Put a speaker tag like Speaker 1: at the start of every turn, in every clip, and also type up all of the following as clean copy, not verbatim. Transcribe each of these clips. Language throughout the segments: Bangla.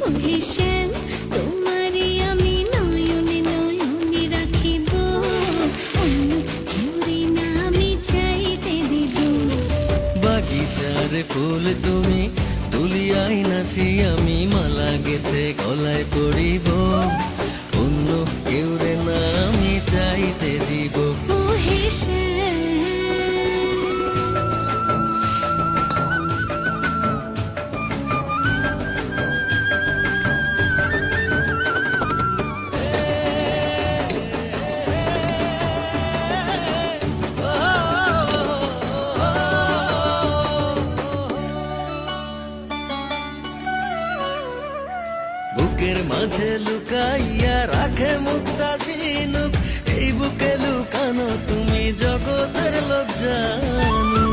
Speaker 1: ওহে শ্যাম, তোমারে আমি নয়নে নয়নে রাখিব, অন্য কেউরে না আমি চাইতে দিব।
Speaker 2: বাগিচার ফুল তুমি তুলিয়াই নাচি আমি মালা গেথে গলায় পড়িব, অন্য কেউরে না আমি চাইতে দিব।
Speaker 1: ওহে শ্যাম,
Speaker 2: বুকের মাঝে লুকাইয়া রাখে মুক্তা ঝিনুক, এই বুকে লুকানো তুমি জগতের লোক জানো।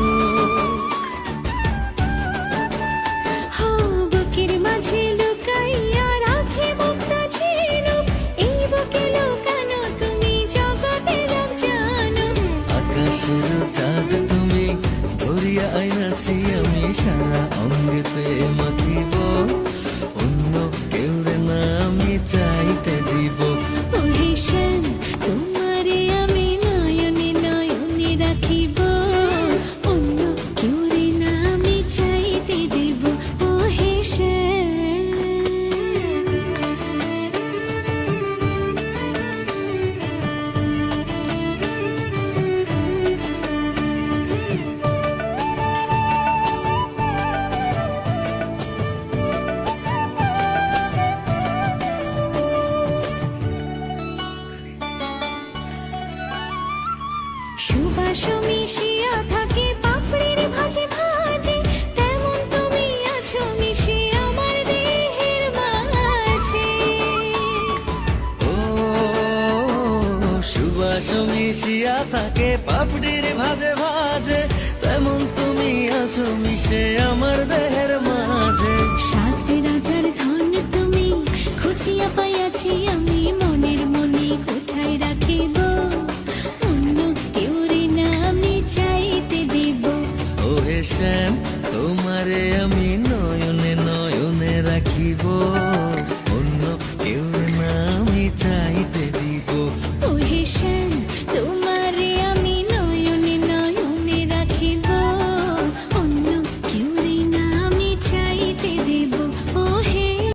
Speaker 1: হো বুকের মাঝে লুকাইয়া রাখে মুক্তা ঝিনুক, এই বুকে লুকানো তুমি জগতের লোক জানো।
Speaker 2: আকাশের চাঁদ তুমি ধরিয়া আইনাছি আমি সারা অঙ্গেতে মাখিব, অন্য কেউরে না আমি চাইতে দিব।
Speaker 1: ওহে শ্যাম, তোমারে আমি নয়নে নয়নে রাখিব, অন্য কেউরে না আমি চাইতে দিব। ওহে শ্যাম, সুবাস মিশিয়া থাকে পাপড়ির ভাজে ভাজে, তেমন তুমি আছো মিশে আমার দেহের মাঝে।
Speaker 2: ও সুবাস মিশিয়া থাকে পাপড়ির ভাজে ভাজে, তেমন তুমি আছো মিশে আমার দেহের মাঝে।
Speaker 1: সাত রাজার ধন তুমি খুঁজিয়া পাইয়াছি আমি মনের মনে কোঠায় রাখিব, অন্য কেউরে না আমি চাইতে দেব।
Speaker 2: ওহে শ্যাম, তোমারে আমি নয়নে নয়নে রাখিব।